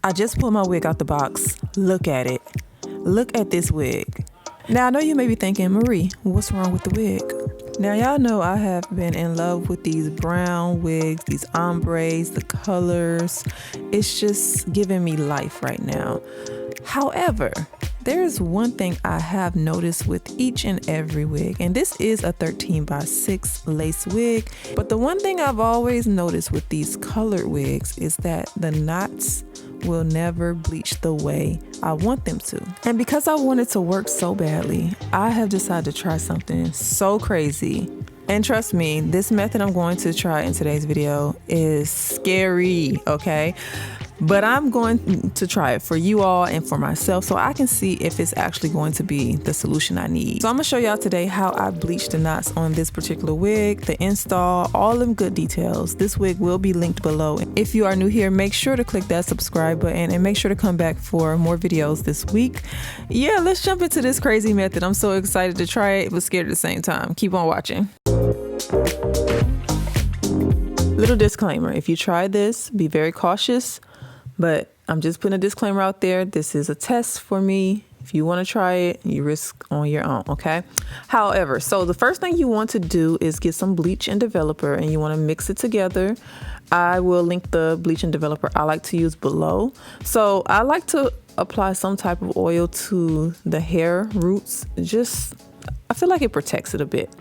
I just pulled my wig out the box. Look at it. Look at this wig. Now, I know you may be thinking, Marie, what's wrong with the wig? Now, y'all know I have been in love with these brown wigs, these ombres, the colors. It's just giving me life right now. However, there's one thing I have noticed with each and every wig, and this is a 13x6 lace wig. But the one thing I've always noticed with these colored wigs is that the knots will never bleach the way I want them to. And because I want it to work so badly, I have decided to try something so crazy. And trust me, this method I'm going to try in today's video is scary, okay? But I'm going to try it for you all and for myself so I can see if it's actually going to be the solution I need. So I'm gonna show y'all today how I bleached the knots on this particular wig, the install, all them good details. This wig will be linked below. If you are new here, make sure to click that subscribe button and make sure to come back for more videos this week. Yeah, let's jump into this crazy method. I'm so excited to try it, but scared at the same time. Keep on watching. Little disclaimer, if you try this, be very cautious. But I'm just putting a disclaimer out there. This is a test for me. If you want to try it, you risk on your own, okay? However, so the first thing you want to do is get some bleach and developer, and you want to mix it together. I will link the bleach and developer I like to use below. So I like to apply some type of oil to the hair roots. I feel like it protects it a bit.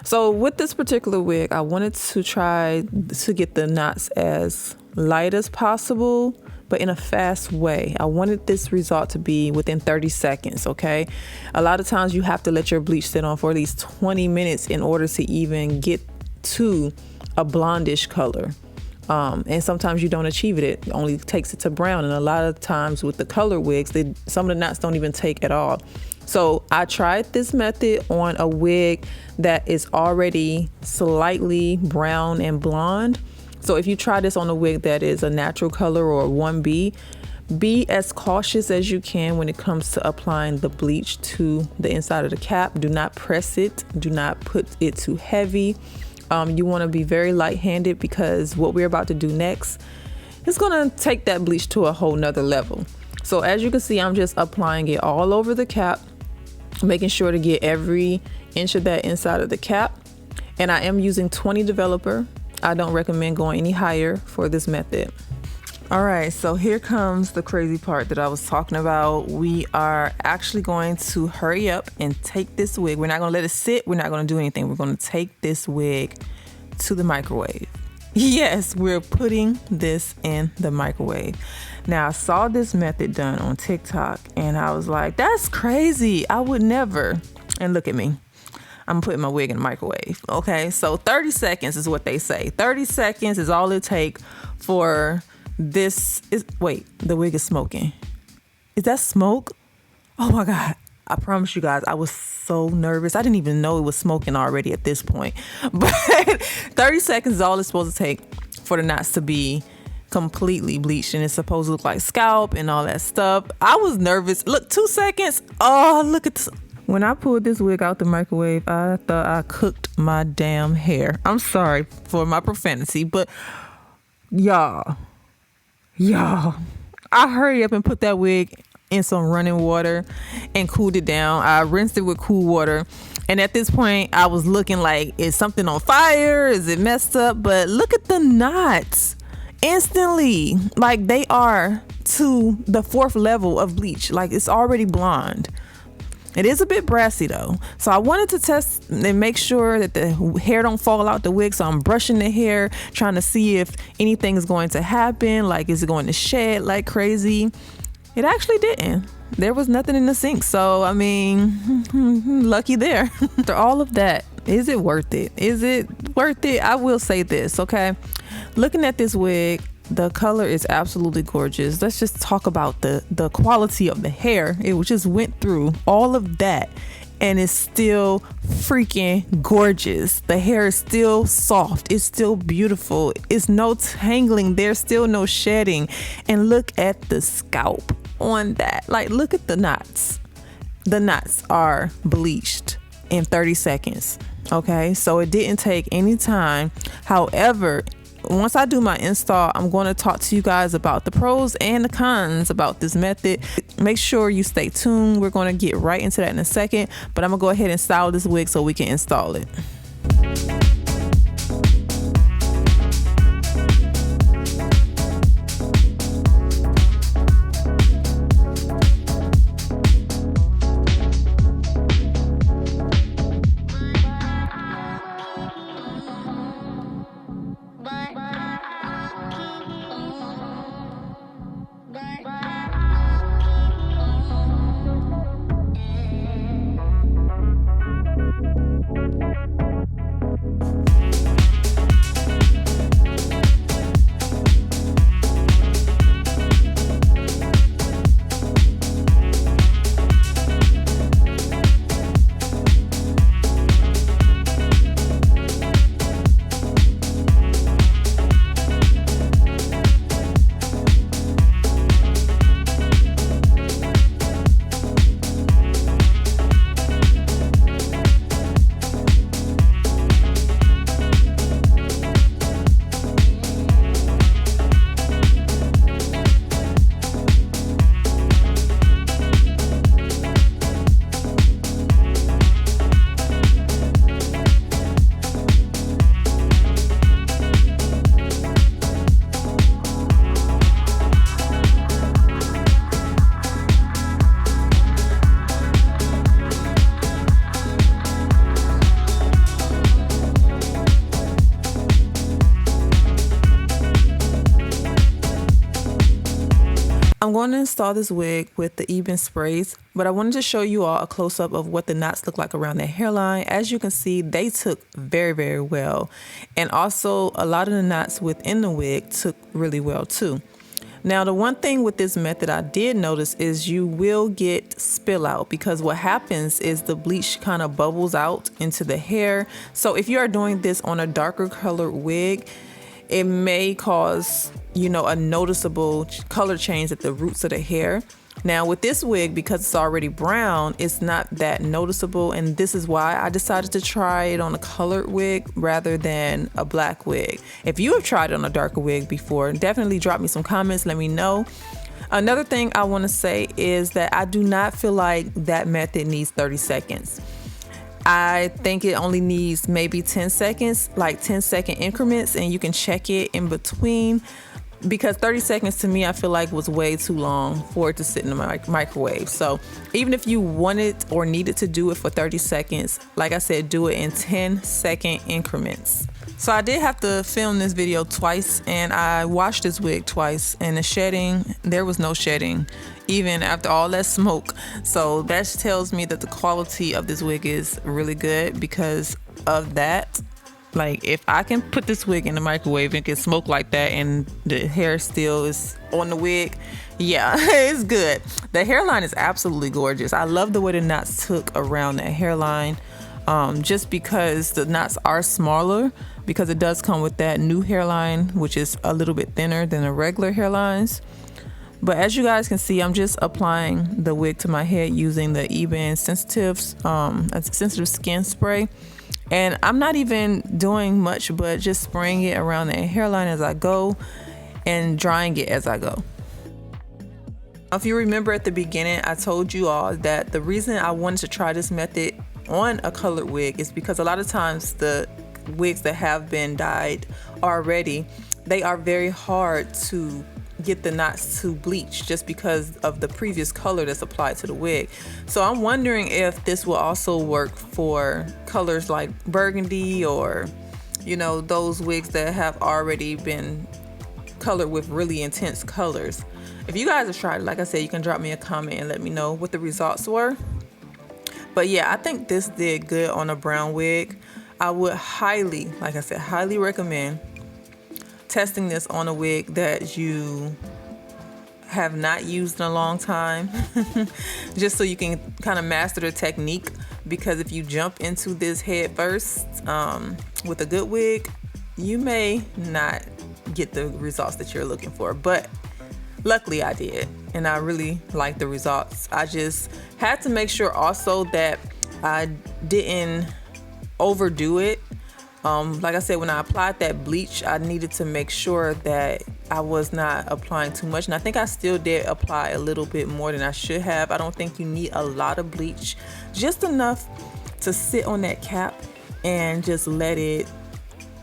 So with this particular wig, I wanted to try to get the knots as light as possible, but in a fast way. I wanted this result to be within 30 seconds, okay? A lot of times you have to let your bleach sit on for at least 20 minutes in order to even get to a blondish color. And sometimes you don't achieve it. It only takes it to brown. And a lot of times with the color wigs, some of the knots don't even take at all. So I tried this method on a wig that is already slightly brown and blonde. So if you try this on a wig that is a natural color or 1B, be as cautious as you can when it comes to applying the bleach to the inside of the cap. Do not press it. Do not put it too heavy. You want to be very light-handed because what we're about to do next is going to take that bleach to a whole nother level. So as you can see, I'm just applying it all over the cap, making sure to get every inch of that inside of the cap. And I am using 20 developer. I don't recommend going any higher for this method. All right, so here comes the crazy part that I was talking about. We are actually going to hurry up and take this wig. We're not gonna let it sit. We're not gonna do anything. We're gonna take this wig to the microwave. Yes, we're putting this in the microwave. Now, I saw this method done on TikTok and I was like, that's crazy. I would never. And look at me. I'm putting my wig in the microwave. Okay, so 30 seconds is what they say. 30 seconds is all it takes for this. Wait, the wig is smoking. Is that smoke? Oh my God. I promise you guys, I was so nervous. I didn't even know it was smoking already at this point. But 30 seconds is all it's supposed to take for the knots to be completely bleached, and it's supposed to look like scalp and all that stuff. I was nervous. Look, 2 seconds. Oh, look at this. When I pulled this wig out the microwave, I thought I cooked my damn hair. I'm sorry for my profanity, but y'all, I hurried up and put that wig in some running water and cooled it down. I rinsed it with cool water. And at this point, I was looking like, is something on fire? Is it messed up? But look at the knots. Instantly, like they are to the 4th level of bleach. Like it's already blonde. It is a bit brassy though. So I wanted to test and make sure that the hair don't fall out the wig. So I'm brushing the hair, trying to see if anything is going to happen. Like, is it going to shed like crazy? It actually didn't. There was nothing in the sink. So, I mean, lucky there. After all of that, is it worth it? Is it worth it? I will say this, okay? Looking at this wig, the color is absolutely gorgeous. Let's just talk about the quality of the hair. It just went through all of that and it's still freaking gorgeous. The hair is still soft. It's still beautiful. It's no tangling. There's still no shedding. And look at the scalp on that. Like, look at the knots. The knots are bleached in 30 seconds. Okay, so it didn't take any time. However, once I do my install, I'm going to talk to you guys about the pros and the cons about this method. Make sure you stay tuned. We're going to get right into that in a second, but I'm gonna go ahead and style this wig so we can install it. I'm going to install this wig with the even sprays, but I wanted to show you all a close-up of what the knots look like around the hairline. As you can see, they took very, very well. And also a lot of the knots within the wig took really well too. Now, the one thing with this method I did notice is you will get spill out, because what happens is the bleach kind of bubbles out into the hair. So if you are doing this on a darker colored wig, it may cause, you know, a noticeable color change at the roots of the hair. Now with this wig, because it's already brown, it's not that noticeable, and this is why I decided to try it on a colored wig rather than a black wig. If you have tried it on a darker wig before, definitely drop me some comments, let me know. Another thing I want to say is that I do not feel like that method needs 30 seconds. I think it only needs maybe 10 seconds, like 10-second increments, and you can check it in between, because 30 seconds to me I feel like was way too long for it to sit in the microwave. So even if you wanted or needed to do it for 30 seconds, like I said, do it in 10-second increments. So I did have to film this video twice, and I washed this wig twice, and the shedding, there was no shedding even after all that smoke. So that tells me that the quality of this wig is really good because of that. Like, if I can put this wig in the microwave and it can smoke like that and the hair still is on the wig, yeah, it's good. The hairline is absolutely gorgeous. I love the way the knots took around that hairline, just because the knots are smaller, because it does come with that new hairline, which is a little bit thinner than the regular hairlines. But as you guys can see, I'm just applying the wig to my head using the Even sensitive skin spray. And I'm not even doing much, but just spraying it around the hairline as I go and drying it as I go. If you remember at the beginning, I told you all that the reason I wanted to try this method on a colored wig is because a lot of times the wigs that have been dyed already, they are very hard to get the knots to bleach just because of the previous color that's applied to the wig. So I'm wondering if this will also work for colors like burgundy, or, you know, those wigs that have already been colored with really intense colors. If you guys have tried it, like I said, you can drop me a comment and let me know what the results were. But yeah, I think this did good on a brown wig. I would highly, like I said, highly recommend testing this on a wig that you have not used in a long time, just so you can kind of master the technique. Because if you jump into this head first with a good wig, you may not get the results that you're looking for. But luckily I did, and I really like the results. I just had to make sure also that I didn't overdo it, Like I said, when I applied that bleach, I needed to make sure that I was not applying too much. And I think I still did apply a little bit more than I should have. I don't think you need a lot of bleach, just enough to sit on that cap and just let it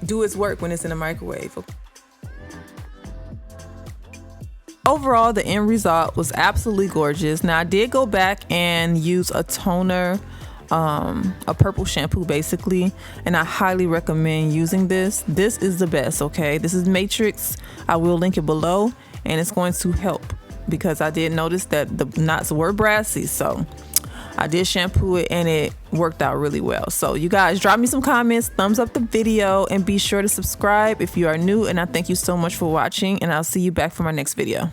do its work when it's in the microwave. Overall, the end result was absolutely gorgeous. Now I did go back and use a toner, a purple shampoo basically, and I highly recommend using this. This is the best, okay? This is Matrix. I will link it below, and it's going to help because I did notice that the knots were brassy, so I did shampoo it and it worked out really well. So you guys, drop me some comments, thumbs up the video, and be sure to subscribe if you are new. And I thank you so much for watching, and I'll see you back for my next video.